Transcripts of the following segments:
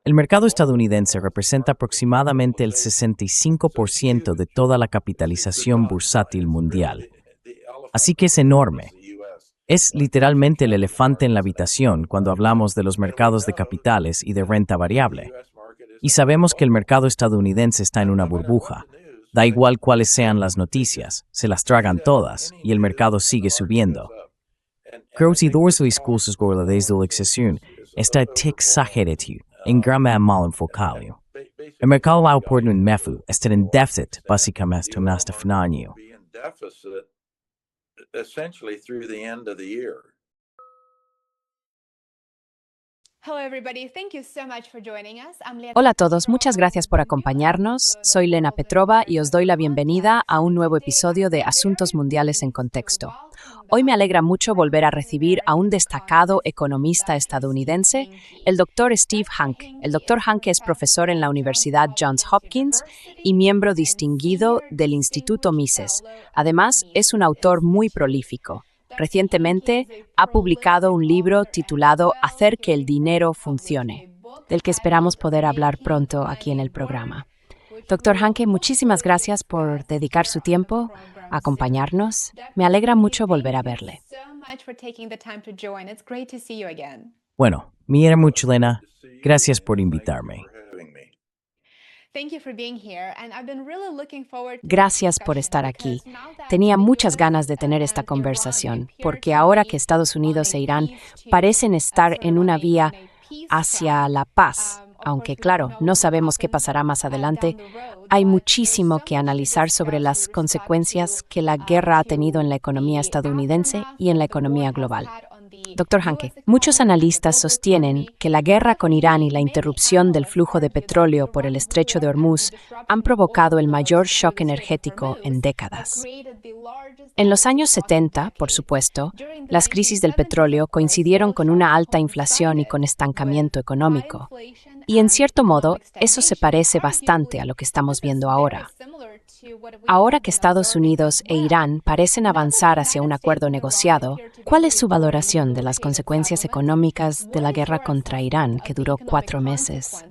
El mercado estadounidense representa aproximadamente el 65% de toda la capitalización bursátil mundial. Así que es enorme. Es literalmente el elefante en la habitación cuando hablamos de los mercados de capitales y de renta variable. Y sabemos que el mercado estadounidense está en una burbuja. Da igual cuáles sean las noticias, se las tragan todas y el mercado sigue subiendo. Creo que todas las cosas gordas de la excepción está exagerado en gran mal enfocado. El mercado aporta un MEFU está en déficit básicamente hasta fin de año. Essentially through the end of the year. Hola a todos, muchas gracias por acompañarnos. Soy Lena Petrova y os doy la bienvenida a un nuevo episodio de Asuntos Mundiales en Contexto. Hoy me alegra mucho volver a recibir a un destacado economista estadounidense, el Dr. Steve Hanke. El Dr. Hanke es profesor en la Universidad Johns Hopkins y miembro distinguido del Instituto Mises. Además, es un autor muy prolífico. Recientemente ha publicado un libro titulado Hacer que el dinero funcione, del que esperamos poder hablar pronto aquí en el programa. Dr. Hanke, muchísimas gracias por dedicar su tiempo a acompañarnos. Me alegra mucho volver a verle. Bueno, me era mucho, Lena. Gracias por invitarme. Gracias por estar aquí. Tenía muchas ganas de tener esta conversación, porque ahora que Estados Unidos e Irán parecen estar en una vía hacia la paz, aunque claro, no sabemos qué pasará más adelante, hay muchísimo que analizar sobre las consecuencias que la guerra ha tenido en la economía estadounidense y en la economía global. Dr. Hanke, muchos analistas sostienen que la guerra con Irán y la interrupción del flujo de petróleo por el estrecho de Hormuz han provocado el mayor shock energético en décadas. En los años 70, por supuesto, las crisis del petróleo coincidieron con una alta inflación y con estancamiento económico. Y en cierto modo, eso se parece bastante a lo que estamos viendo ahora. Ahora que Estados Unidos e Irán parecen avanzar hacia un acuerdo negociado, ¿cuál es su valoración de las consecuencias económicas de la guerra contra Irán, que duró 4 meses?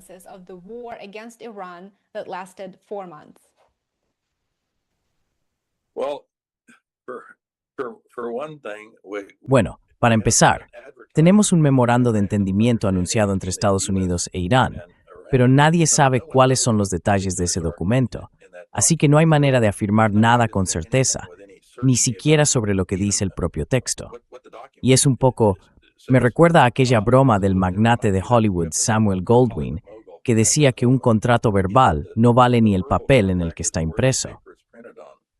Bueno, para empezar, tenemos un memorando de entendimiento anunciado entre Estados Unidos e Irán, pero nadie sabe cuáles son los detalles de ese documento. Así que no hay manera de afirmar nada con certeza, ni siquiera sobre lo que dice el propio texto. Y es un poco, me recuerda a aquella broma del magnate de Hollywood Samuel Goldwyn, que decía que un contrato verbal no vale ni el papel en el que está impreso.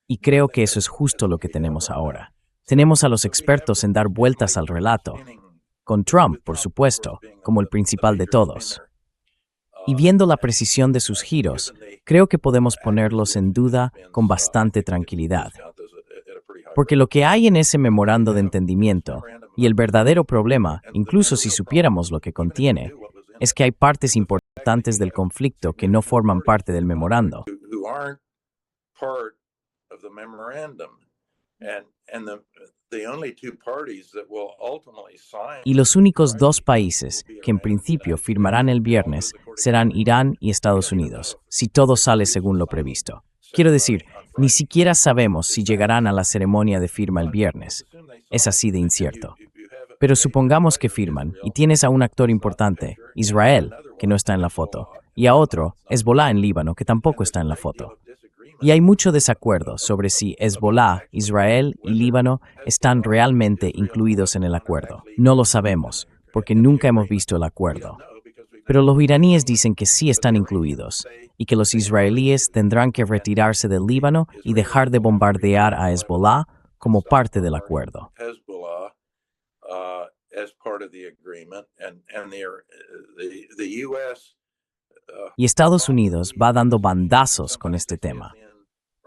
Y creo que eso es justo lo que tenemos ahora. Tenemos a los expertos en dar vueltas al relato, con Trump, por supuesto, como el principal de todos. Y viendo la precisión de sus giros, creo que podemos ponerlos en duda con bastante tranquilidad. Porque lo que hay en ese memorando de entendimiento, y el verdadero problema, incluso si supiéramos lo que contiene, es que hay partes importantes del conflicto que no forman parte del memorando. Y los únicos 2 países que en principio firmarán el viernes serán Irán y Estados Unidos, si todo sale según lo previsto. Quiero decir, ni siquiera sabemos si llegarán a la ceremonia de firma el viernes. Es así de incierto. Pero supongamos que firman, y tienes a un actor importante, Israel, que no está en la foto, y a otro, Hezbollah en Líbano, que tampoco está en la foto. Y hay mucho desacuerdo sobre si Hezbollah, Israel y Líbano están realmente incluidos en el acuerdo. No lo sabemos, porque nunca hemos visto el acuerdo. Pero los iraníes dicen que sí están incluidos, y que los israelíes tendrán que retirarse del Líbano y dejar de bombardear a Hezbollah como parte del acuerdo. Y Estados Unidos va dando bandazos con este tema.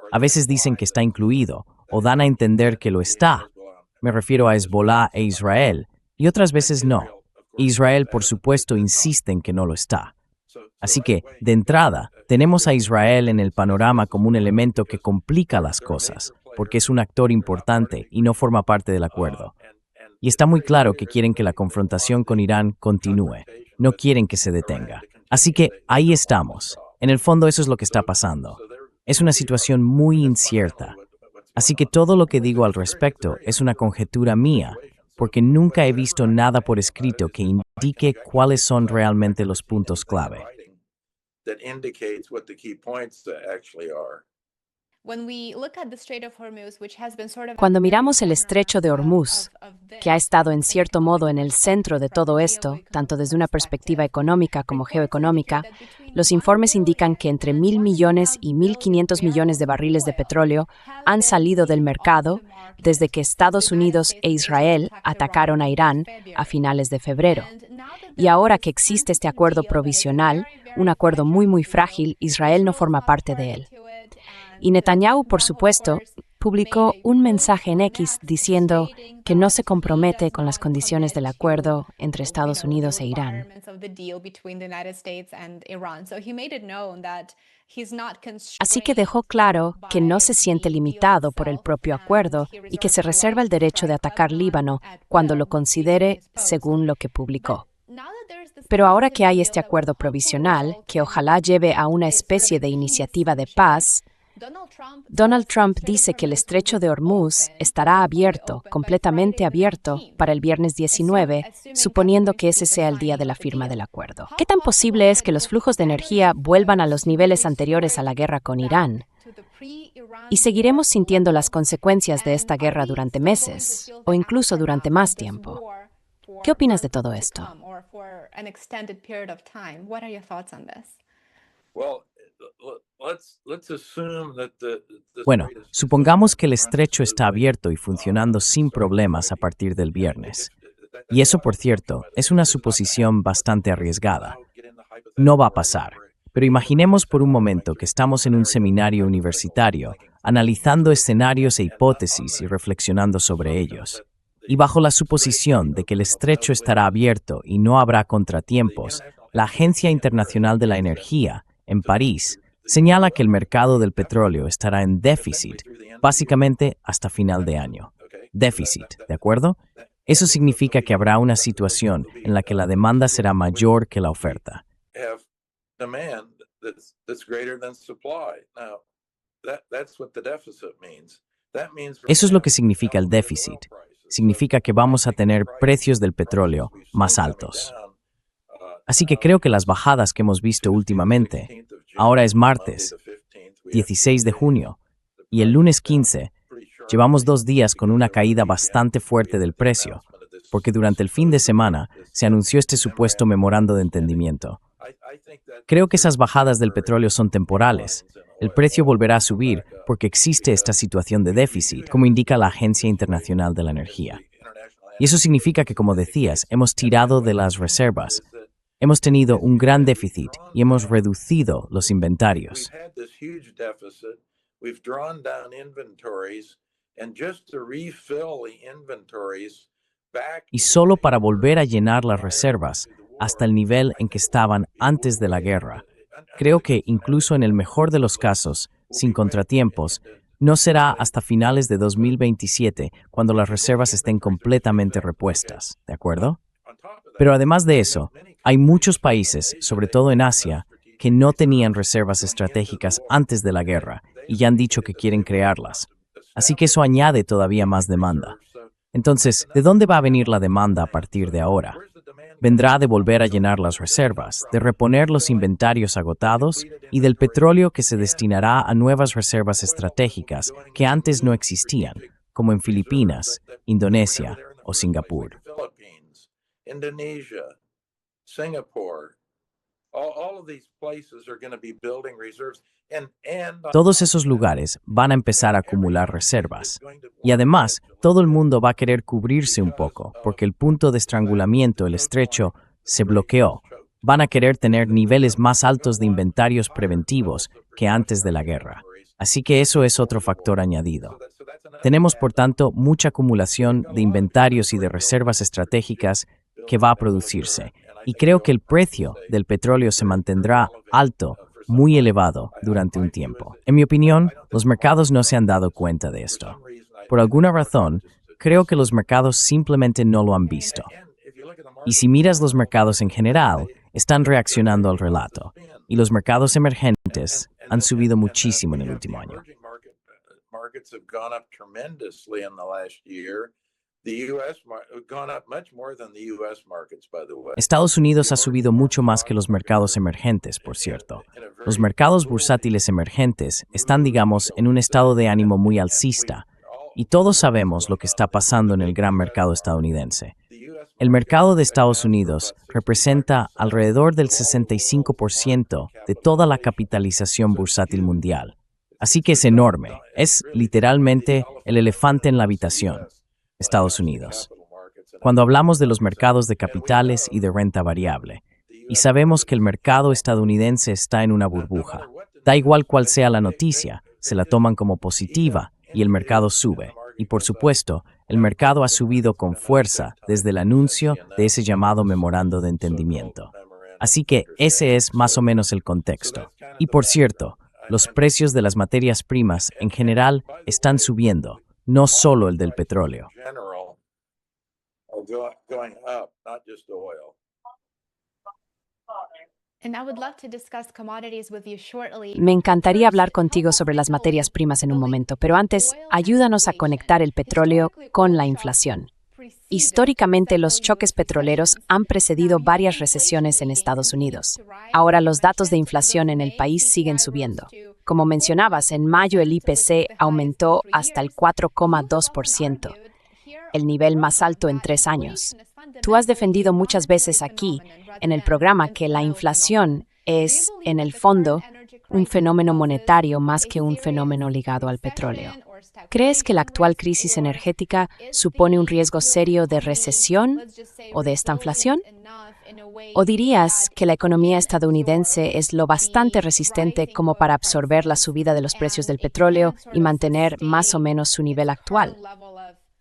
A veces dicen que está incluido, o dan a entender que lo está. Me refiero a Hezbollah e Israel, y otras veces no. Israel, por supuesto, insiste en que no lo está. Así que, de entrada, tenemos a Israel en el panorama como un elemento que complica las cosas, porque es un actor importante y no forma parte del acuerdo. Y está muy claro que quieren que la confrontación con Irán continúe. No quieren que se detenga. Así que ahí estamos. En el fondo eso es lo que está pasando. Es una situación muy incierta. Así que todo lo que digo al respecto es una conjetura mía, porque nunca he visto nada por escrito que indique cuáles son realmente los puntos clave. Cuando miramos el estrecho de Hormuz, que ha estado en cierto modo en el centro de todo esto, tanto desde una perspectiva económica como geoeconómica, los informes indican que entre 1.000 millones y 1.500 millones de barriles de petróleo han salido del mercado desde que Estados Unidos e Israel atacaron a Irán a finales de febrero. Y ahora que existe este acuerdo provisional, un acuerdo muy frágil, Israel no forma parte de él. Y Netanyahu, por supuesto, publicó un mensaje en X diciendo que no se compromete con las condiciones del acuerdo entre Estados Unidos e Irán. Así que dejó claro que no se siente limitado por el propio acuerdo y que se reserva el derecho de atacar Líbano cuando lo considere, según lo que publicó. Pero ahora que hay este acuerdo provisional, que ojalá lleve a una especie de iniciativa de paz, Donald Trump dice que el estrecho de Hormuz estará abierto, completamente abierto, para el viernes 19, suponiendo que ese sea el día de la firma del acuerdo. ¿Qué tan posible es que los flujos de energía vuelvan a los niveles anteriores a la guerra con Irán? Y seguiremos sintiendo las consecuencias de esta guerra durante meses, o incluso durante más tiempo. ¿Qué opinas de todo esto? Bueno, supongamos que el estrecho está abierto y funcionando sin problemas a partir del viernes. Y eso, por cierto, es una suposición bastante arriesgada. No va a pasar. Pero imaginemos por un momento que estamos en un seminario universitario, analizando escenarios e hipótesis y reflexionando sobre ellos. Y bajo la suposición de que el estrecho estará abierto y no habrá contratiempos, la Agencia Internacional de la Energía, en París, señala que el mercado del petróleo estará en déficit, básicamente hasta final de año. Déficit, ¿de acuerdo? Eso significa que habrá una situación en la que la demanda será mayor que la oferta. Eso es lo que significa el déficit. Significa que vamos a tener precios del petróleo más altos. Así que creo que las bajadas que hemos visto últimamente, ahora es martes, 16 de junio, y el lunes 15, llevamos 2 días con una caída bastante fuerte del precio, porque durante el fin de semana se anunció este supuesto memorando de entendimiento. Creo que esas bajadas del petróleo son temporales. El precio volverá a subir porque existe esta situación de déficit, como indica la Agencia Internacional de la Energía. Y eso significa que, como decías, hemos tirado de las reservas. Hemos tenido un gran déficit y hemos reducido los inventarios. Y solo para volver a llenar las reservas hasta el nivel en que estaban antes de la guerra. Creo que, incluso en el mejor de los casos, sin contratiempos, no será hasta finales de 2027 cuando las reservas estén completamente repuestas, ¿de acuerdo? Pero además de eso, hay muchos países, sobre todo en Asia, que no tenían reservas estratégicas antes de la guerra y ya han dicho que quieren crearlas. Así que eso añade todavía más demanda. Entonces, ¿de dónde va a venir la demanda a partir de ahora? Vendrá de volver a llenar las reservas, de reponer los inventarios agotados y del petróleo que se destinará a nuevas reservas estratégicas que antes no existían, como en Filipinas, Indonesia o Singapur. Todos esos lugares van a empezar a acumular reservas. Y además, todo el mundo va a querer cubrirse un poco, porque el punto de estrangulamiento, el estrecho, se bloqueó. Van a querer tener niveles más altos de inventarios preventivos que antes de la guerra. Así que eso es otro factor añadido. Tenemos, por tanto, mucha acumulación de inventarios y de reservas estratégicas que va a producirse. Y creo que el precio del petróleo se mantendrá alto, muy elevado, durante un tiempo. En mi opinión, los mercados no se han dado cuenta de esto. Por alguna razón, creo que los mercados simplemente no lo han visto. Y si miras los mercados en general, están reaccionando al relato. Y los mercados emergentes han subido muchísimo en el último año. Estados Unidos ha subido mucho más que los mercados emergentes, por cierto. Los mercados bursátiles emergentes están, digamos, en un estado de ánimo muy alcista, y todos sabemos lo que está pasando en el gran mercado estadounidense. El mercado de Estados Unidos representa alrededor del 65% de toda la capitalización bursátil mundial. Así que es enorme, es literalmente el elefante en la habitación, Estados Unidos. Cuando hablamos de los mercados de capitales y de renta variable, y sabemos que el mercado estadounidense está en una burbuja, da igual cuál sea la noticia, se la toman como positiva y el mercado sube. Y por supuesto, el mercado ha subido con fuerza desde el anuncio de ese llamado memorando de entendimiento. Así que ese es más o menos el contexto. Y por cierto, los precios de las materias primas en general están subiendo, no solo el del petróleo. Me encantaría hablar contigo sobre las materias primas en un momento, pero antes, ayúdanos a conectar el petróleo con la inflación. Históricamente, los choques petroleros han precedido varias recesiones en Estados Unidos. Ahora, los datos de inflación en el país siguen subiendo. Como mencionabas, en mayo el IPC aumentó hasta el 4,2%, el nivel más alto en 3 años. Tú has defendido muchas veces aquí, en el programa, que la inflación es, en el fondo, un fenómeno monetario más que un fenómeno ligado al petróleo. ¿Crees que la actual crisis energética supone un riesgo serio de recesión o de estanflación? ¿O dirías que la economía estadounidense es lo bastante resistente como para absorber la subida de los precios del petróleo y mantener más o menos su nivel actual?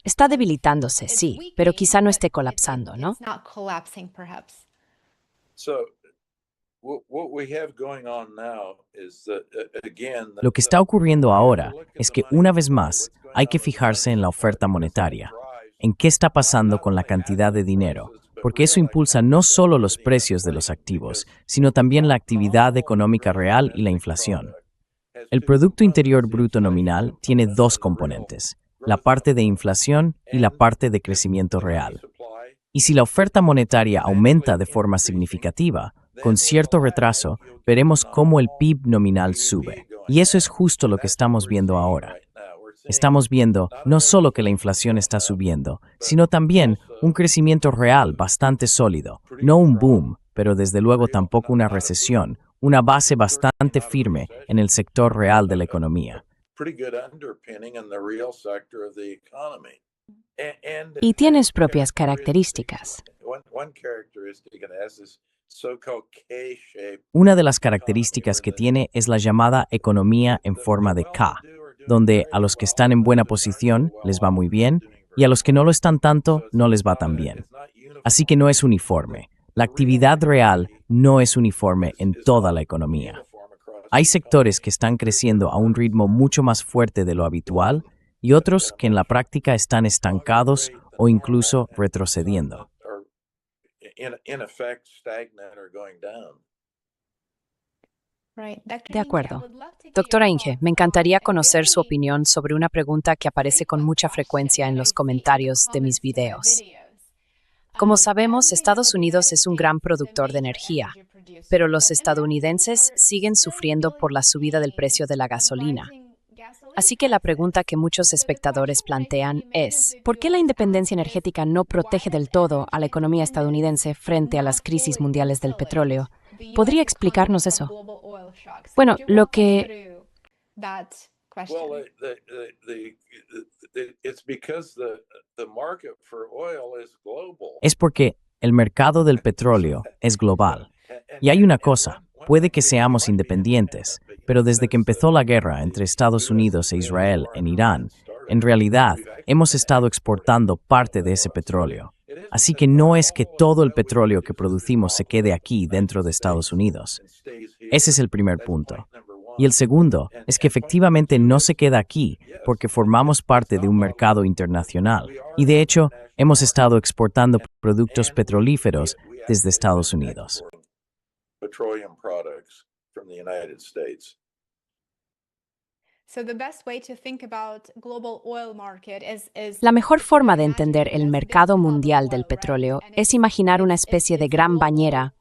Está debilitándose, sí, pero quizá no esté colapsando, ¿no? Lo que está ocurriendo ahora es que, una vez más, hay que fijarse en la oferta monetaria, en qué está pasando con la cantidad de dinero, porque eso impulsa no solo los precios de los activos, sino también la actividad económica real y la inflación. El Producto Interior Bruto nominal tiene 2 componentes, la parte de inflación y la parte de crecimiento real. Y si la oferta monetaria aumenta de forma significativa, con cierto retraso, veremos cómo el PIB nominal sube. Y eso es justo lo que estamos viendo ahora. Estamos viendo no solo que la inflación está subiendo, sino también un crecimiento real bastante sólido. No un boom, pero desde luego tampoco una recesión, una base bastante firme en el sector real de la economía. Y tienes propias características. Una de las características que tiene es la llamada economía en forma de K, donde a los que están en buena posición les va muy bien y a los que no lo están tanto no les va tan bien. Así que no es uniforme. La actividad real no es uniforme en toda la economía. Hay sectores que están creciendo a un ritmo mucho más fuerte de lo habitual y otros que en la práctica están estancados o incluso retrocediendo. De acuerdo. Doctora Inge, me encantaría conocer su opinión sobre una pregunta que aparece con mucha frecuencia en los comentarios de mis videos. Como sabemos, Estados Unidos es un gran productor de energía, pero los estadounidenses siguen sufriendo por la subida del precio de la gasolina. Así que la pregunta que muchos espectadores plantean es, ¿por qué la independencia energética no protege del todo a la economía estadounidense frente a las crisis mundiales del petróleo? ¿Podría explicarnos eso? Bueno, lo que... Es porque el mercado del petróleo es global. Y hay una cosa, puede que seamos independientes, pero desde que empezó la guerra entre Estados Unidos e Israel en Irán, en realidad hemos estado exportando parte de ese petróleo. Así que no es que todo el petróleo que producimos se quede aquí dentro de Estados Unidos. Ese es el primer punto. Y el segundo es que efectivamente no se queda aquí porque formamos parte de un mercado internacional. Y de hecho, hemos estado exportando productos petrolíferos desde Estados Unidos. Petroleum products from the United States. La mejor forma de entender el mercado mundial del petróleo es imaginar una especie de gran bañera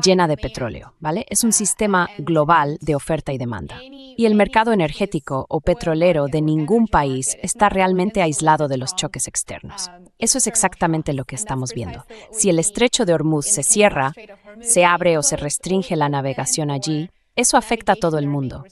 llena de petróleo, ¿vale? Es un sistema global de oferta y demanda. Y el mercado energético o petrolero de ningún país está realmente aislado de los choques externos. Eso es exactamente lo que estamos viendo. Si el estrecho de Hormuz se cierra, se abre o se restringe la navegación allí, eso afecta a todo el mundo.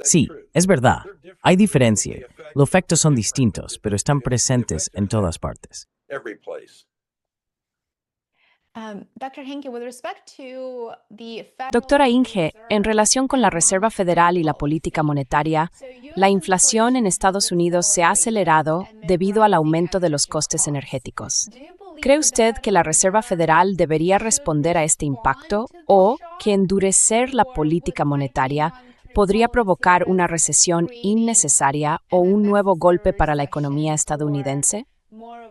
Sí, es verdad. Hay diferencia. Los efectos son distintos, pero están presentes en todas partes. Every place. Doctora Inge, en relación con la Reserva Federal y la política monetaria, la inflación en Estados Unidos se ha acelerado debido al aumento de los costes energéticos. ¿Cree usted que la Reserva Federal debería responder a este impacto o que endurecer la política monetaria podría provocar una recesión innecesaria o un nuevo golpe para la economía estadounidense?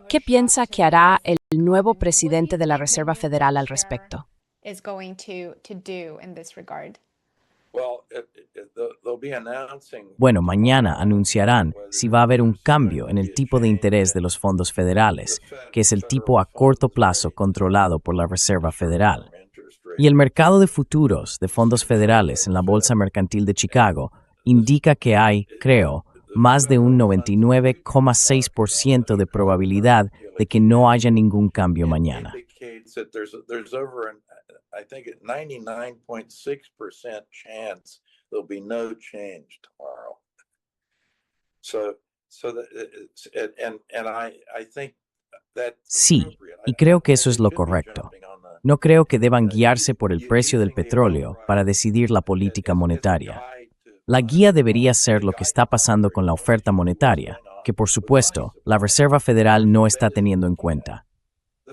¿Qué piensa que hará el nuevo presidente de la Reserva Federal al respecto? Bueno, mañana anunciarán si va a haber un cambio en el tipo de interés de los fondos federales, que es el tipo a corto plazo controlado por la Reserva Federal. Y el mercado de futuros de fondos federales en la Bolsa Mercantil de Chicago indica que hay, creo, más de un 99,6% de probabilidad de que no haya ningún cambio mañana. I think a 99.6% chance there'll be no change tomorrow. I think that Sí, y creo que eso es lo correcto. No creo que deban guiarse por el precio del petróleo para decidir la política monetaria. La guía debería ser lo que está pasando con la oferta monetaria, que por supuesto, la Reserva Federal no está teniendo en cuenta.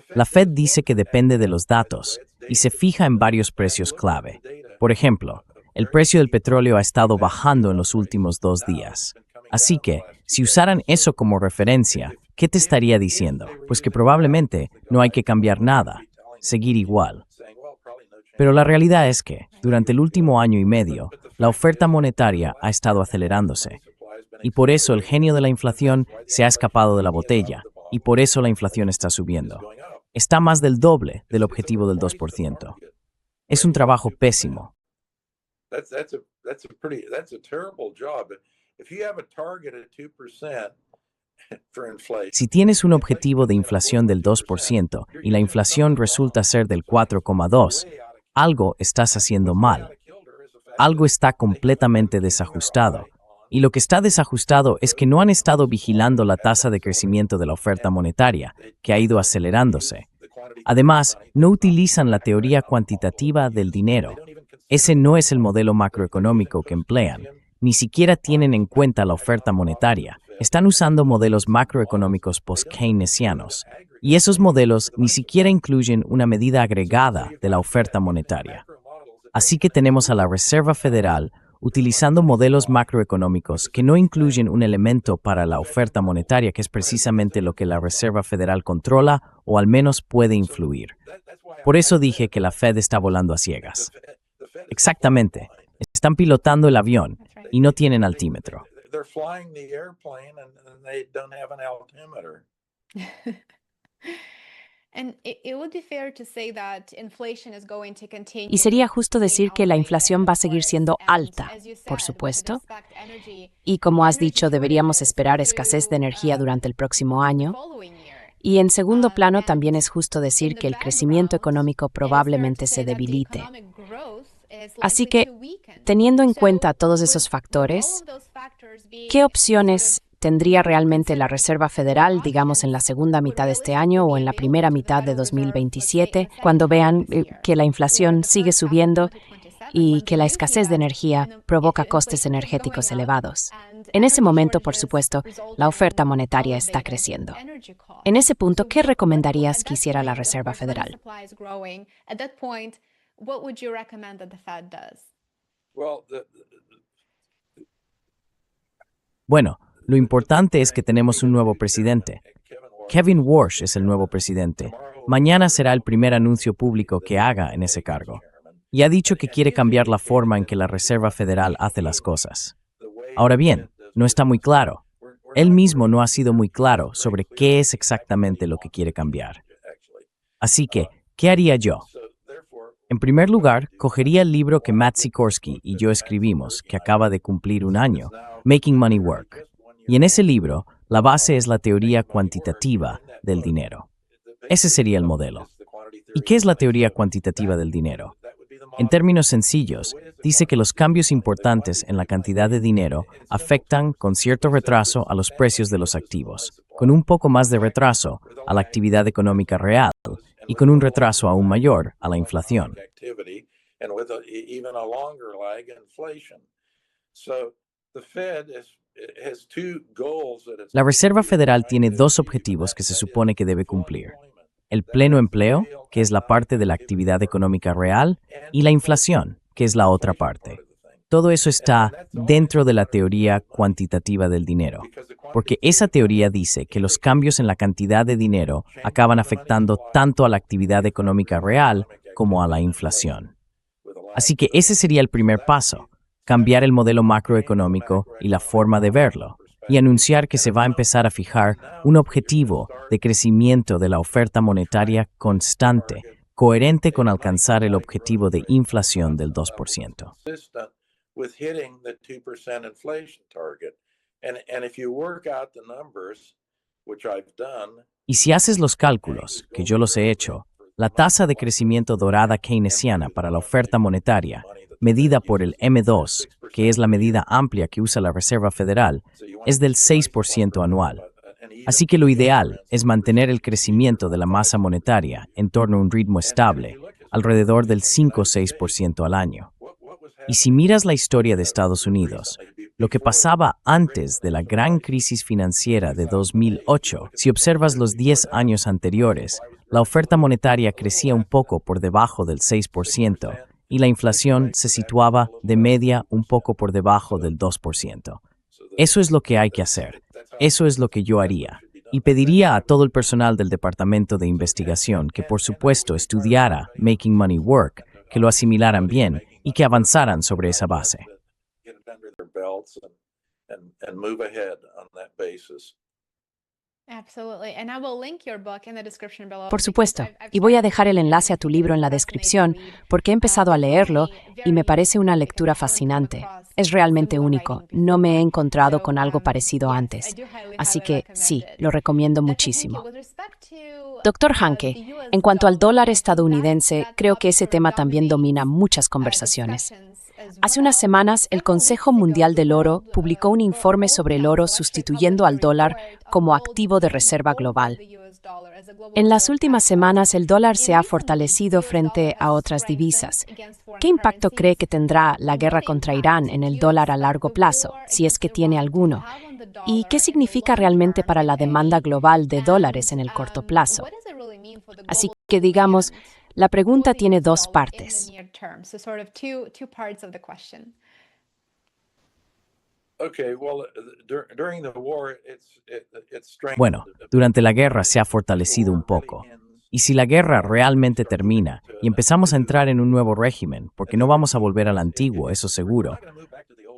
La Fed dice que depende de los datos y se fija en varios precios clave. Por ejemplo, el precio del petróleo ha estado bajando en los últimos 2 días. Así que, si usaran eso como referencia, ¿qué te estaría diciendo? Pues que probablemente no hay que cambiar nada, seguir igual. Pero la realidad es que, durante el último año y medio, la oferta monetaria ha estado acelerándose. Y por eso el genio de la inflación se ha escapado de la botella, y por eso la inflación está subiendo. Está más del doble del objetivo del 2%. Es un trabajo pésimo. That's a terrible job. If you have a target at 2% for inflation. Si tienes un objetivo de inflación del 2% y la inflación resulta ser del 4,2%, algo estás haciendo mal. Algo está completamente desajustado. Y lo que está desajustado es que no han estado vigilando la tasa de crecimiento de la oferta monetaria, que ha ido acelerándose. Además, no utilizan la teoría cuantitativa del dinero. Ese no es el modelo macroeconómico que emplean. Ni siquiera tienen en cuenta la oferta monetaria. Están usando modelos macroeconómicos post-keynesianos. Y esos modelos ni siquiera incluyen una medida agregada de la oferta monetaria. Así que tenemos a la Reserva Federal utilizando modelos macroeconómicos que no incluyen un elemento para la oferta monetaria, que es precisamente lo que la Reserva Federal controla o al menos puede influir. Por eso dije que la Fed está volando a ciegas. Exactamente. Están pilotando el avión y no tienen altímetro. They're flying the airplane and they don't have an altimeter. Y sería justo decir que la inflación va a seguir siendo alta, por supuesto. Y como has dicho, deberíamos esperar escasez de energía durante el próximo año. Y en segundo plano, también es justo decir que el crecimiento económico probablemente se debilite. Así que, teniendo en cuenta todos esos factores, ¿qué opciones tendría realmente la Reserva Federal, digamos, en la segunda mitad de este año o en la primera mitad de 2027, cuando vean que la inflación sigue subiendo y que la escasez de energía provoca costes energéticos elevados. En ese momento, por supuesto, la oferta monetaria está creciendo. En ese punto, ¿qué recomendarías que hiciera la Reserva Federal? Bueno, lo importante es que tenemos un nuevo presidente. Kevin Warsh es el nuevo presidente. Mañana será el primer anuncio público que haga en ese cargo. Y ha dicho que quiere cambiar la forma en que la Reserva Federal hace las cosas. Ahora bien, no está muy claro. Él mismo no ha sido muy claro sobre qué es exactamente lo que quiere cambiar. Así que, ¿qué haría yo? En primer lugar, cogería el libro que Matt Sikorsky y yo escribimos, que acaba de cumplir un año, Making Money Work. Y en ese libro, la base es la teoría cuantitativa del dinero. Ese sería el modelo. ¿Y qué es la teoría cuantitativa del dinero? En términos sencillos, dice que los cambios importantes en la cantidad de dinero afectan con cierto retraso a los precios de los activos, con un poco más de retraso a la actividad económica real y con un retraso aún mayor a la inflación. La Reserva Federal tiene dos objetivos que se supone que debe cumplir: el pleno empleo, que es la parte de la actividad económica real, y la inflación, que es la otra parte. Todo eso está dentro de la teoría cuantitativa del dinero, porque esa teoría dice que los cambios en la cantidad de dinero acaban afectando tanto a la actividad económica real como a la inflación. Así que ese sería el primer paso: cambiar el modelo macroeconómico y la forma de verlo, y anunciar que se va a empezar a fijar un objetivo de crecimiento de la oferta monetaria constante, coherente con alcanzar el objetivo de inflación del 2%. Y si haces los cálculos, que yo los he hecho, la tasa de crecimiento dorada keynesiana para la oferta monetaria, medida por el M2, que es la medida amplia que usa la Reserva Federal, es del 6% anual. Así que lo ideal es mantener el crecimiento de la masa monetaria en torno a un ritmo estable, alrededor del 5 o 6% al año. Y si miras la historia de Estados Unidos, lo que pasaba antes de la gran crisis financiera de 2008, si observas los 10 años anteriores, la oferta monetaria crecía un poco por debajo del 6%, y la inflación se situaba de media un poco por debajo del 2%. Eso es lo que hay que hacer. Eso es lo que yo haría. Y pediría a todo el personal del Departamento de Investigación que, por supuesto, estudiara Making Money Work, que lo asimilaran bien y que avanzaran sobre esa base. Por supuesto, y voy a dejar el enlace a tu libro en la descripción porque he empezado a leerlo y me parece una lectura fascinante. Es realmente único, no me he encontrado con algo parecido antes. Así que sí, lo recomiendo muchísimo. Doctor Hanke, en cuanto al dólar estadounidense, creo que ese tema también domina muchas conversaciones. Hace unas semanas, el Consejo Mundial del Oro publicó un informe sobre el oro sustituyendo al dólar como activo de reserva global. En las últimas semanas, el dólar se ha fortalecido frente a otras divisas. ¿Qué impacto cree que tendrá la guerra contra Irán en el dólar a largo plazo, si es que tiene alguno? ¿Y qué significa realmente para la demanda global de dólares en el corto plazo? Así que, digamos, la pregunta tiene dos partes. Bueno, durante la guerra se ha fortalecido un poco. Y si la guerra realmente termina y empezamos a entrar en un nuevo régimen, porque no vamos a volver al antiguo, eso seguro,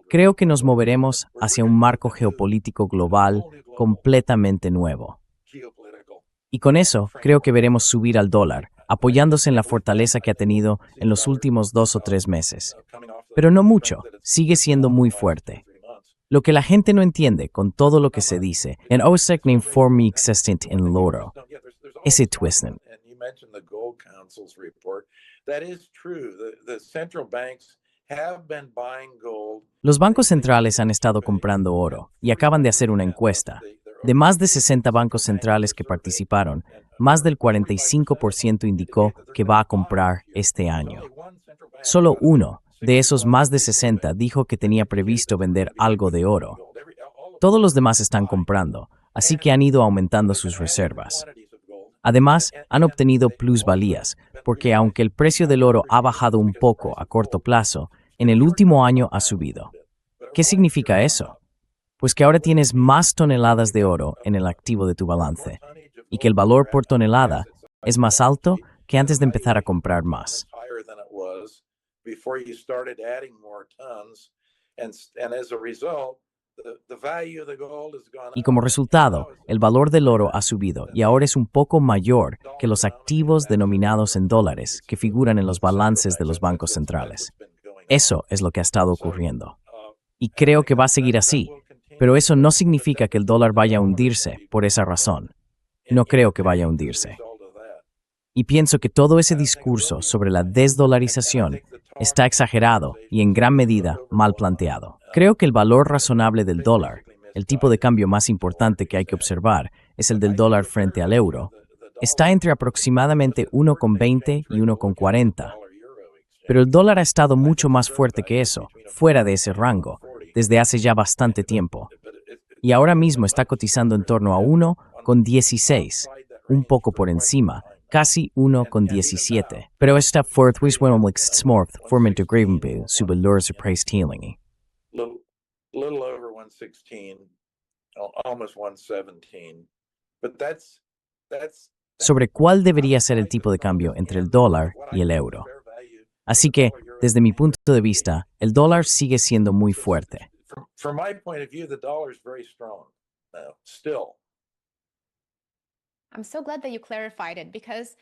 creo que nos moveremos hacia un marco geopolítico global completamente nuevo. Y con eso, creo que veremos subir al dólar, apoyándose en la fortaleza que ha tenido en los últimos 2 o 3 meses. Pero no mucho, sigue siendo muy fuerte. Lo que la gente no entiende con todo lo que se dice, en osäkning for me existent en loro, ese twisten. Los bancos centrales han estado comprando oro y acaban de hacer una encuesta. De más de 60 bancos centrales que participaron, más del 45% indicó que va a comprar este año. Solo uno, De esos más de 60 dijo que tenía previsto vender algo de oro. Todos los demás están comprando, así que han ido aumentando sus reservas. Además, han obtenido plusvalías, porque aunque el precio del oro ha bajado un poco a corto plazo, en el último año ha subido. ¿Qué significa eso? Pues que ahora tienes más toneladas de oro en el activo de tu balance, y que el valor por tonelada es más alto que antes de empezar a comprar más. Y como resultado, el valor del oro ha subido y ahora es un poco mayor que los activos denominados en dólares que figuran en los balances de los bancos centrales. Eso es lo que ha estado ocurriendo. Y creo que va a seguir así, pero eso no significa que el dólar vaya a hundirse por esa razón. No creo que vaya a hundirse. Y pienso que todo ese discurso sobre la desdolarización está exagerado y en gran medida mal planteado. Creo que el valor razonable del dólar, el tipo de cambio más importante que hay que observar, es el del dólar frente al euro, está entre aproximadamente 1,20 y 1,40. Pero el dólar ha estado mucho más fuerte que eso, fuera de ese rango, desde hace ya bastante tiempo. Y ahora mismo está cotizando en torno a 1,16, un poco por encima, casi 1,17. Pero esta forma de gravenby sobre los prishtilling. Little over 116, almost 117. But that's Sobre cuál debería ser el tipo de cambio entre el dólar y el euro. Así que, desde mi punto de vista, el dólar sigue siendo muy fuerte. From my point of view, the dollar is very strong now, still. I'm so glad that you clarified it because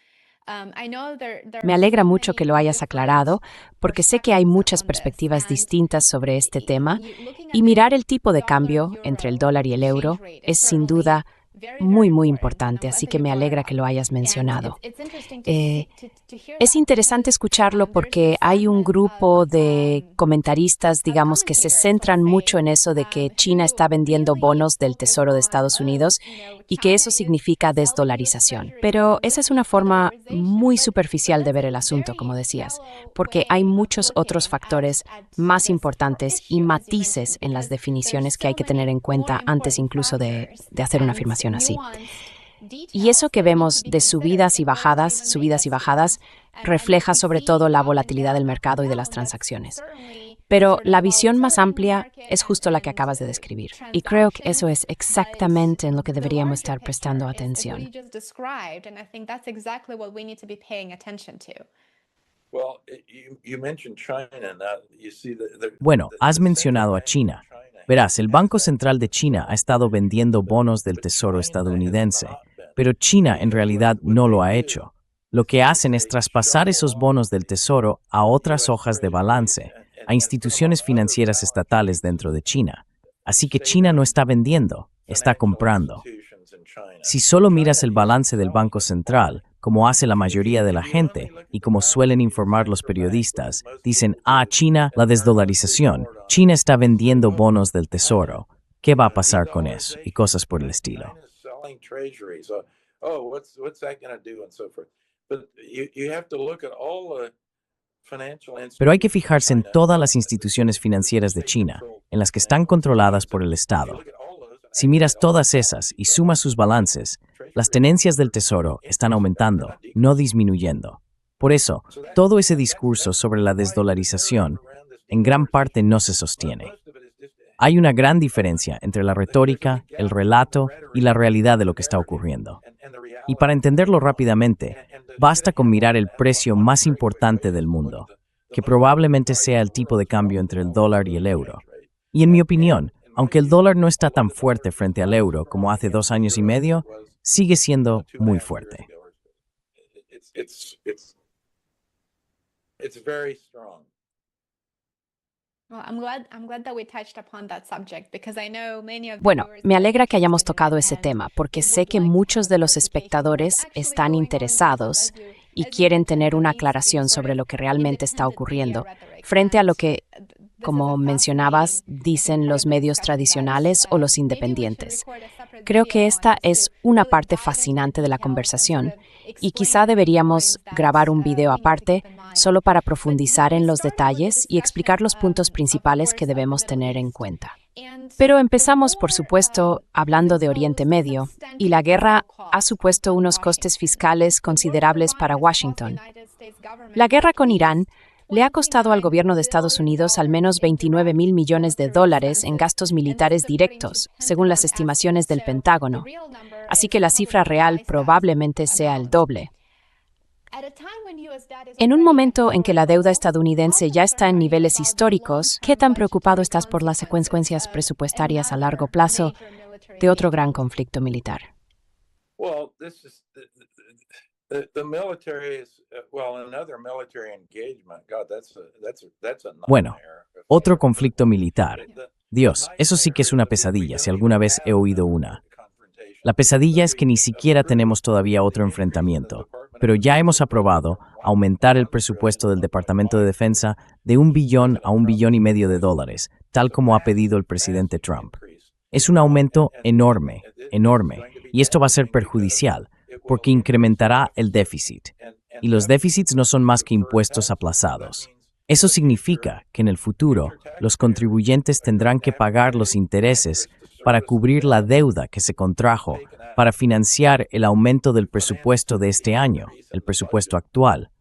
I know there Me alegra mucho que lo hayas aclarado, porque sé que hay muchas perspectivas distintas sobre este tema, y mirar el tipo de cambio entre el dólar y el euro es sin duda muy importante, así que me alegra que lo hayas mencionado. Es interesante escucharlo porque hay un grupo de comentaristas, digamos, que se centran mucho en eso de que China está vendiendo bonos del Tesoro de Estados Unidos y que eso significa desdolarización. Pero esa es una forma muy superficial de ver el asunto, como decías, porque hay muchos otros factores más importantes y matices en las definiciones que hay que tener en cuenta antes incluso de hacer una afirmación así. Y eso que vemos de subidas y bajadas, refleja sobre todo la volatilidad del mercado y de las transacciones. Pero la visión más amplia es justo la que acabas de describir. Y creo que eso es exactamente en lo que deberíamos estar prestando atención. Bueno, has mencionado a China. Verás, el Banco Central de China ha estado vendiendo bonos del Tesoro estadounidense, pero China en realidad no lo ha hecho. Lo que hacen es traspasar esos bonos del Tesoro a otras hojas de balance, a instituciones financieras estatales dentro de China. Así que China no está vendiendo, está comprando. Si solo miras el balance del Banco Central, como hace la mayoría de la gente y como suelen informar los periodistas, dicen, China, la desdolarización, China está vendiendo bonos del Tesoro. ¿Qué va a pasar con eso? Y cosas por el estilo. Pero hay que fijarse en todas las instituciones financieras de China, en las que están controladas por el Estado. Si miras todas esas y sumas sus balances, las tenencias del Tesoro están aumentando, no disminuyendo. Por eso, todo ese discurso sobre la desdolarización en gran parte no se sostiene. Hay una gran diferencia entre la retórica, el relato y la realidad de lo que está ocurriendo. Y para entenderlo rápidamente, basta con mirar el precio más importante del mundo, que probablemente sea el tipo de cambio entre el dólar y el euro. Y en mi opinión, aunque el dólar no está tan fuerte frente al euro como hace 2 años y medio, sigue siendo muy fuerte. Bueno, me alegra que hayamos tocado ese tema, porque sé que muchos de los espectadores están interesados y quieren tener una aclaración sobre lo que realmente está ocurriendo, frente a lo que, como mencionabas, dicen los medios tradicionales o los independientes. Creo que esta es una parte fascinante de la conversación y quizá deberíamos grabar un video aparte solo para profundizar en los detalles y explicar los puntos principales que debemos tener en cuenta. Pero empezamos, por supuesto, hablando de Oriente Medio, y la guerra ha supuesto unos costes fiscales considerables para Washington. La guerra con Irán le ha costado al gobierno de Estados Unidos al menos 29.000 millones de dólares en gastos militares directos, según las estimaciones del Pentágono. Así que la cifra real probablemente sea el doble. En un momento en que la deuda estadounidense ya está en niveles históricos, ¿qué tan preocupado estás por las consecuencias presupuestarias a largo plazo de otro gran conflicto militar? Bueno, otro conflicto militar. Dios, eso sí que es una pesadilla, si alguna vez he oído una. La pesadilla es que ni siquiera tenemos todavía otro enfrentamiento, pero ya hemos aprobado aumentar el presupuesto del Departamento de Defensa de $1 billón a $1,5 billones de dólares, tal como ha pedido el presidente Trump. Es un aumento enorme, y esto va a ser perjudicial, porque incrementará el déficit. Y los déficits no son más que impuestos aplazados. Eso significa que en el futuro, los contribuyentes tendrán que pagar los intereses para cubrir la deuda que se contrajo, para financiar el aumento del presupuesto de este año, el presupuesto actual,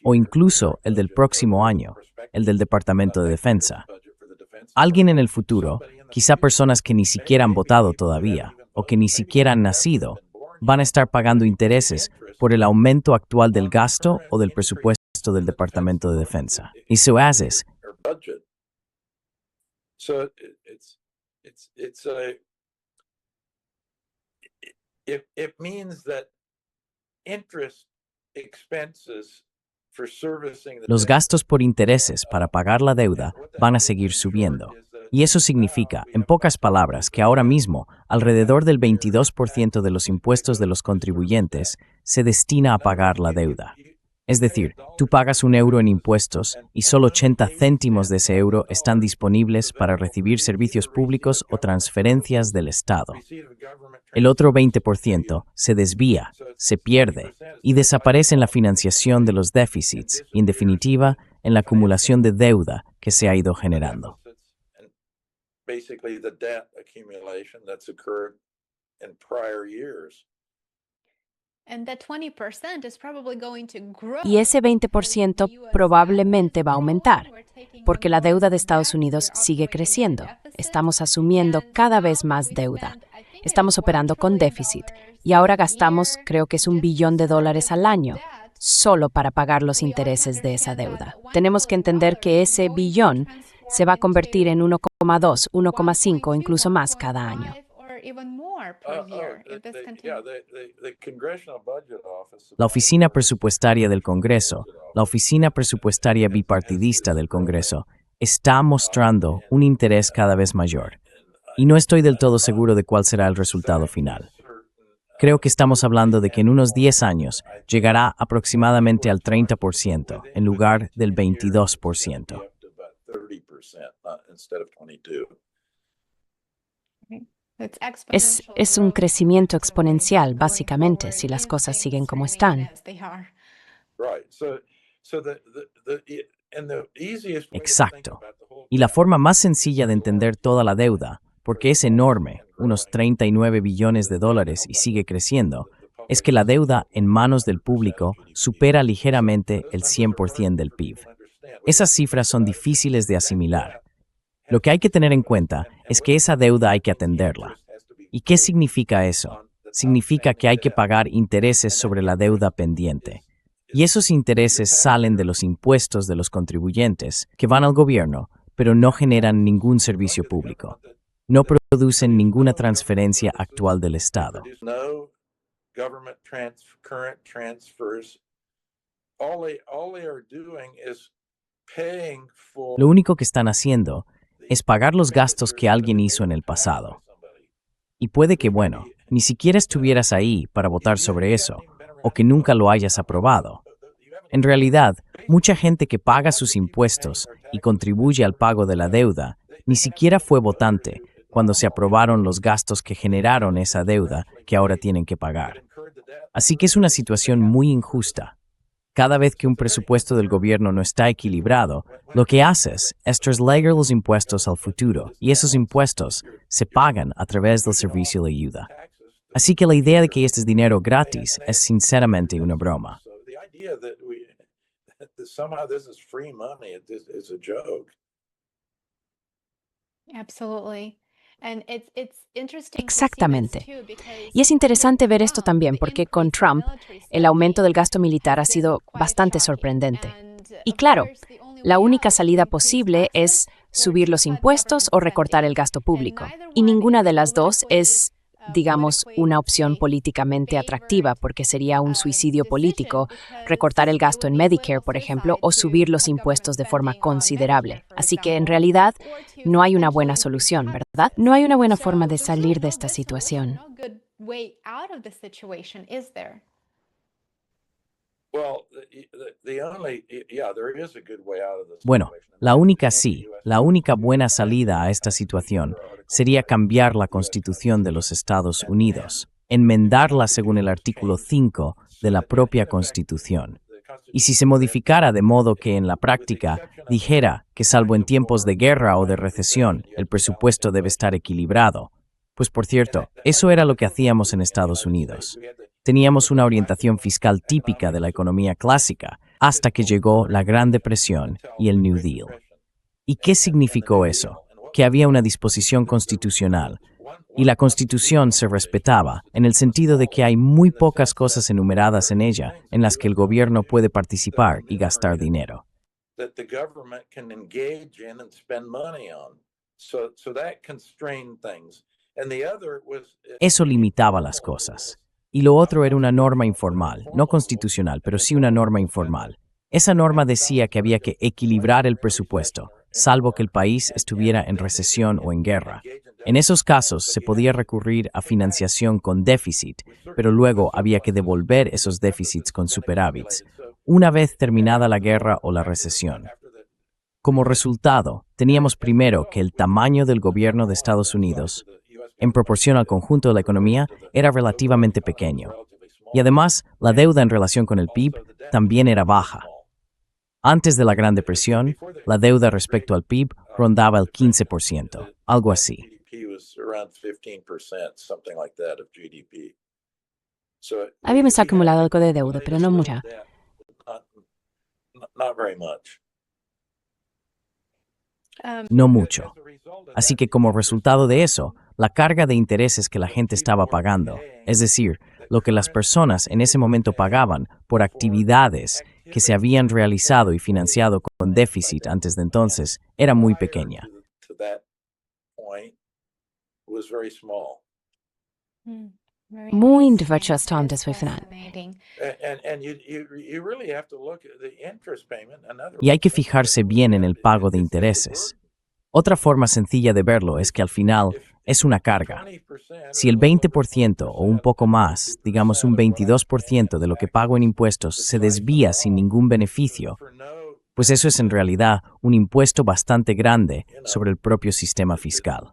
o incluso el del próximo año, el del Departamento de Defensa. Alguien en el futuro, quizá personas que ni siquiera han votado todavía, o que ni siquiera han nacido, van a estar pagando intereses por el aumento actual del gasto o del presupuesto del Departamento de Defensa. Y eso haces. Los gastos por intereses para pagar la deuda van a seguir subiendo. Y eso significa, en pocas palabras, que ahora mismo alrededor del 22% de los impuestos de los contribuyentes se destina a pagar la deuda. Es decir, tú pagas €1 en impuestos y solo 80 céntimos de ese euro están disponibles para recibir servicios públicos o transferencias del Estado. El otro 20% se desvía, se pierde y desaparece en la financiación de los déficits y, en definitiva, en la acumulación de deuda que se ha ido generando. Y ese 20% probablemente va a aumentar, porque la deuda de Estados Unidos sigue creciendo. Estamos asumiendo cada vez más deuda. Estamos operando con déficit y ahora gastamos, creo que es $1 billón al año, solo para pagar los intereses de esa deuda. Tenemos que entender que ese billón se va a convertir en 1,2, 1,5 o incluso más cada año. La Oficina Presupuestaria del Congreso, la Oficina Presupuestaria Bipartidista del Congreso, está mostrando un interés cada vez mayor. Y no estoy del todo seguro de cuál será el resultado final. Creo que estamos hablando de que en unos 10 años llegará aproximadamente al 30% en lugar del 22%. Es un crecimiento exponencial, básicamente, si las cosas siguen como están. Exacto. Y la forma más sencilla de entender toda la deuda, porque es enorme, unos 39 billones de dólares y sigue creciendo, es que la deuda en manos del público supera ligeramente el 100% del PIB. Esas cifras son difíciles de asimilar. Lo que hay que tener en cuenta es que esa deuda hay que atenderla. ¿Y qué significa eso? Significa que hay que pagar intereses sobre la deuda pendiente. Y esos intereses salen de los impuestos de los contribuyentes que van al gobierno, pero no generan ningún servicio público. No producen ninguna transferencia actual del Estado. Lo único que están haciendo es pagar los gastos que alguien hizo en el pasado. Y puede que, ni siquiera estuvieras ahí para votar sobre eso, o que nunca lo hayas aprobado. En realidad, mucha gente que paga sus impuestos y contribuye al pago de la deuda, ni siquiera fue votante, cuando se aprobaron los gastos que generaron esa deuda que ahora tienen que pagar. Así que es una situación muy injusta. Cada vez que un presupuesto del gobierno no está equilibrado, lo que haces es trasladar los impuestos al futuro, y esos impuestos se pagan a través del servicio de ayuda. Así que la idea de que este es dinero gratis es sinceramente una broma. Absolutely. Exactamente. Y es interesante ver esto también porque con Trump el aumento del gasto militar ha sido bastante sorprendente. Y claro, la única salida posible es subir los impuestos o recortar el gasto público. Y ninguna de las dos es, digamos, una opción políticamente atractiva porque sería un suicidio político recortar el gasto en Medicare, por ejemplo, o subir los impuestos de forma considerable. Así que en realidad no hay una buena solución, ¿verdad? No hay una buena forma de salir de esta situación. Bueno, la única buena salida a esta situación sería cambiar la Constitución de los Estados Unidos, enmendarla según el artículo 5 de la propia Constitución. Y si se modificara de modo que en la práctica dijera que salvo en tiempos de guerra o de recesión, el presupuesto debe estar equilibrado, pues por cierto, eso era lo que hacíamos en Estados Unidos. Teníamos una orientación fiscal típica de la economía clásica hasta que llegó la Gran Depresión y el New Deal. ¿Y qué significó eso? Que había una disposición constitucional y la Constitución se respetaba en el sentido de que hay muy pocas cosas enumeradas en ella en las que el gobierno puede participar y gastar dinero. Eso limitaba las cosas. Y lo otro era una norma informal, no constitucional, pero sí una norma informal. Esa norma decía que había que equilibrar el presupuesto, salvo que el país estuviera en recesión o en guerra. En esos casos se podía recurrir a financiación con déficit, pero luego había que devolver esos déficits con superávits, una vez terminada la guerra o la recesión. Como resultado, teníamos primero que el tamaño del gobierno de Estados Unidos, en proporción al conjunto de la economía, era relativamente pequeño. Y además, la deuda en relación con el PIB también era baja. Antes de la Gran Depresión, la deuda respecto al PIB rondaba el 15%, algo así. Habíamos acumulado algo de deuda, pero no mucha. No mucho. Así que como resultado de eso, la carga de intereses que la gente estaba pagando, es decir, lo que las personas en ese momento pagaban por actividades que se habían realizado y financiado con déficit antes de entonces, era muy pequeña. Muy bastante final. Y hay que fijarse bien en el pago de intereses. Otra forma sencilla de verlo es que al final es una carga. Si el 20% o un poco más, digamos un 22% de lo que pago en impuestos se desvía sin ningún beneficio, pues eso es en realidad un impuesto bastante grande sobre el propio sistema fiscal.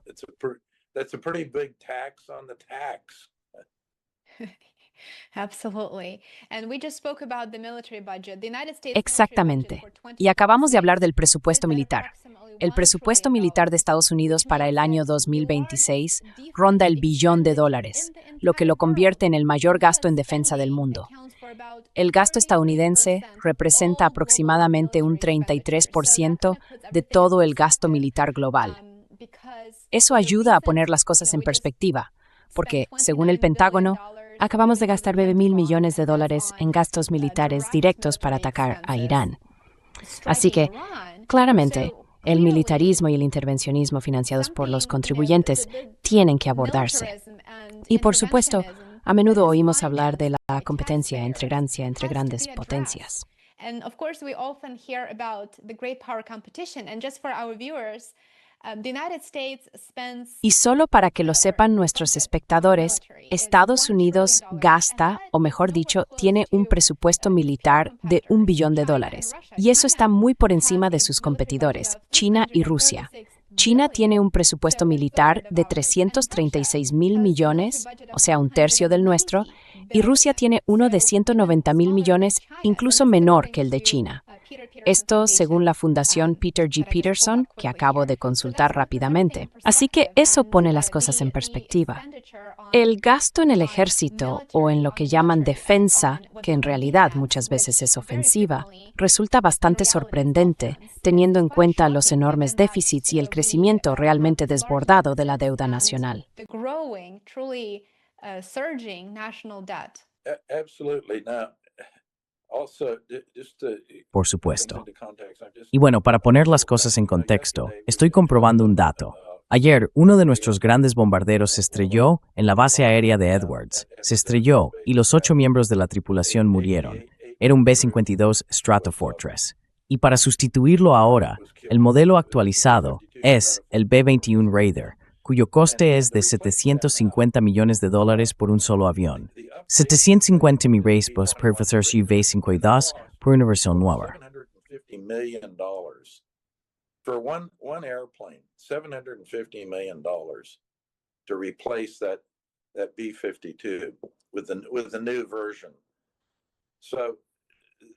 Exactamente. Y acabamos de hablar del presupuesto militar. El presupuesto militar de Estados Unidos para el año 2026 ronda el $1 billón, lo que lo convierte en el mayor gasto en defensa del mundo. El gasto estadounidense representa aproximadamente un 33% de todo el gasto militar global. Eso ayuda a poner las cosas en perspectiva, porque, según el Pentágono, acabamos de gastar $9,000 millones en gastos militares directos para atacar a Irán. Así que, claramente, el militarismo y el intervencionismo financiados por los contribuyentes tienen que abordarse. Y, por supuesto, a menudo oímos hablar de la competencia entre grandes potencias. Y solo para que lo sepan nuestros espectadores, Estados Unidos gasta, o mejor dicho, tiene un presupuesto militar de $1 billón. Y eso está muy por encima de sus competidores, China y Rusia. China tiene un presupuesto militar de 336.000 millones, o sea, un tercio del nuestro, y Rusia tiene uno de 190.000 millones, incluso menor que el de China. Esto según la Fundación Peter G. Peterson, que acabo de consultar rápidamente. Así que eso pone las cosas en perspectiva. El gasto en el ejército o en lo que llaman defensa, que en realidad muchas veces es ofensiva, resulta bastante sorprendente, teniendo en cuenta los enormes déficits y el crecimiento realmente desbordado de la deuda nacional. Absolutely. Now, also, just to Por supuesto. Y bueno, para poner las cosas en contexto, estoy comprobando un dato. Ayer, uno de nuestros grandes bombarderos se estrelló en la base aérea de Edwards. Se estrelló y los 8 miembros de la tripulación murieron. Era un B-52 Stratofortress. Y para sustituirlo ahora, el modelo actualizado es el B-21 Raider, cuyo coste es de $750 millones por un solo avión. 750 millones por ofrecerse V-52 por una versión nueva. $750 million for one airplane. $750 million to replace that B-52 with the new version. So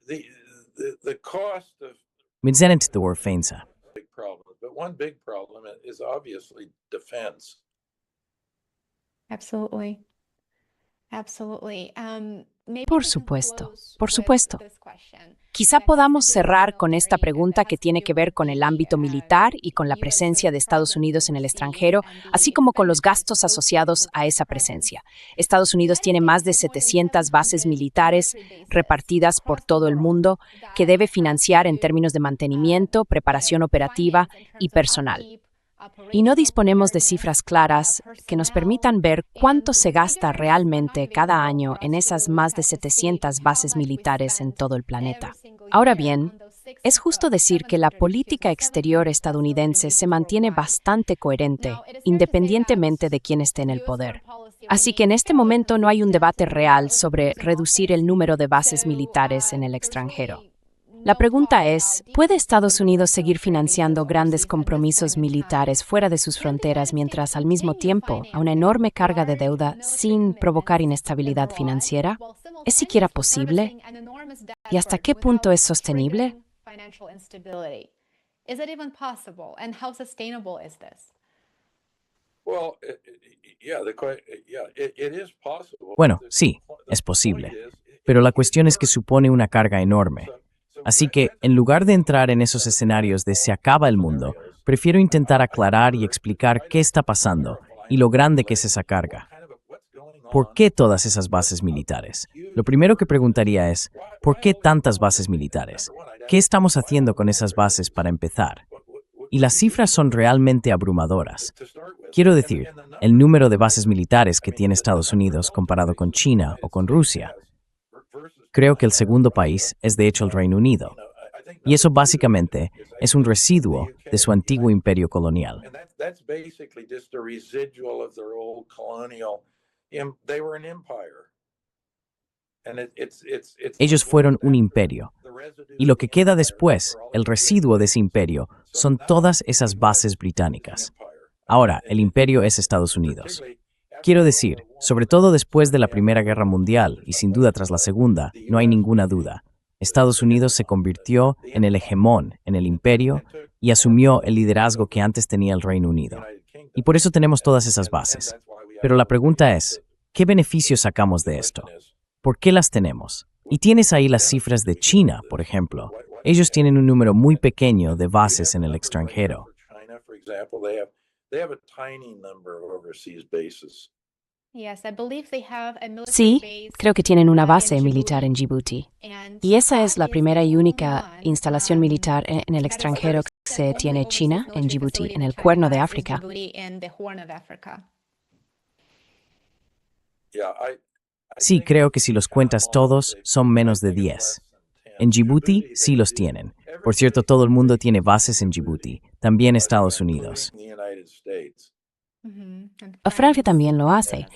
the cost of Midzenit the Warfensa. big problem, but one big problem is obviously defense. Absolutely. Absolutely. Por supuesto, por supuesto. Quizá podamos cerrar con esta pregunta que tiene que ver con el ámbito militar y con la presencia de Estados Unidos en el extranjero, así como con los gastos asociados a esa presencia. Estados Unidos tiene más de 700 bases militares repartidas por todo el mundo que debe financiar en términos de mantenimiento, preparación operativa y personal. Y no disponemos de cifras claras que nos permitan ver cuánto se gasta realmente cada año en esas más de 700 bases militares en todo el planeta. Ahora bien, es justo decir que la política exterior estadounidense se mantiene bastante coherente, independientemente de quién esté en el poder. Así que en este momento no hay un debate real sobre reducir el número de bases militares en el extranjero. La pregunta es, ¿puede Estados Unidos seguir financiando grandes compromisos militares fuera de sus fronteras mientras al mismo tiempo a una enorme carga de deuda sin provocar inestabilidad financiera? ¿Es siquiera posible? ¿Y hasta qué punto es sostenible? Bueno, sí, es posible. Pero la cuestión es que supone una carga enorme. Así que, en lugar de entrar en esos escenarios de se acaba el mundo, prefiero intentar aclarar y explicar qué está pasando y lo grande que es esa carga. ¿Por qué todas esas bases militares? Lo primero que preguntaría es, ¿por qué tantas bases militares? ¿Qué estamos haciendo con esas bases para empezar? Y las cifras son realmente abrumadoras. Quiero decir, el número de bases militares que tiene Estados Unidos comparado con China o con Rusia. Creo que el segundo país es de hecho el Reino Unido. Y eso básicamente es un residuo de su antiguo imperio colonial. Ellos fueron un imperio. Y lo que queda después, el residuo de ese imperio, son todas esas bases británicas. Ahora, el imperio es Estados Unidos. Quiero decir, sobre todo después de la Primera Guerra Mundial y sin duda tras la Segunda, no hay ninguna duda. Estados Unidos se convirtió en el hegemón, en el imperio, y asumió el liderazgo que antes tenía el Reino Unido. Y por eso tenemos todas esas bases. Pero la pregunta es, ¿qué beneficios sacamos de esto? ¿Por qué las tenemos? Y tienes ahí las cifras de China, por ejemplo. Ellos tienen un número muy pequeño de bases en el extranjero. Sí, creo que tienen una base militar en Djibouti. Y esa es la primera y única instalación militar en el extranjero que se tiene China en Djibouti, en el Cuerno de África. Sí, creo que si los cuentas todos, son menos de 10. En Djibouti sí los tienen. Por cierto, todo el mundo tiene bases en Djibouti, también Estados Unidos. Francia también lo hace.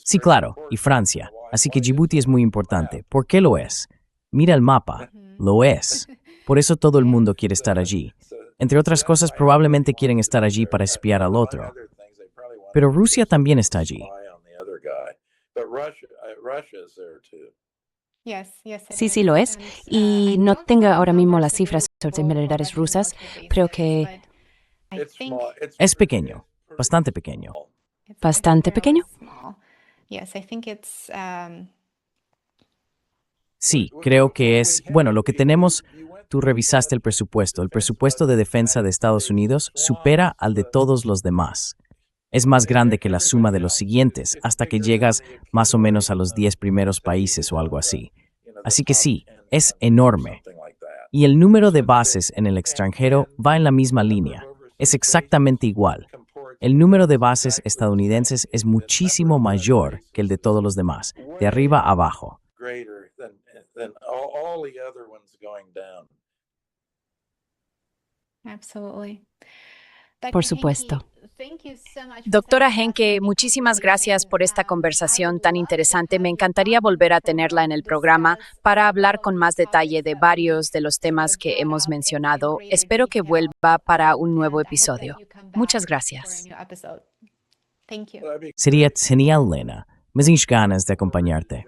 Sí, claro, y Francia. Así que Djibouti es muy importante. ¿Por qué lo es? Mira el mapa. Lo es. Por eso todo el mundo quiere estar allí. Entre otras cosas, probablemente quieren estar allí para espiar al otro. Pero Rusia también está allí. Sí, sí lo es. Y no tengo ahora mismo las cifras sobre militares rusas. Creo que Es pequeño, bastante pequeño. bastante pequeño. Sí, creo que es, bueno, lo que tenemos, tú revisaste el presupuesto de defensa de Estados Unidos supera al de todos los demás. Es más grande que la suma de los siguientes, hasta que llegas más o menos a los 10 primeros países o algo así. Así que sí, es enorme. Y el número de bases en el extranjero va en la misma línea. Es exactamente igual. El número de bases estadounidenses es muchísimo mayor que el de todos los demás, de arriba a abajo. Por supuesto. Doctora Henke, muchísimas gracias por esta conversación tan interesante. Me encantaría volver a tenerla en el programa para hablar con más detalle de varios de los temas que hemos mencionado. Espero que vuelva para un nuevo episodio. Muchas gracias. Sería genial, Lena. Me tienes ganas de acompañarte.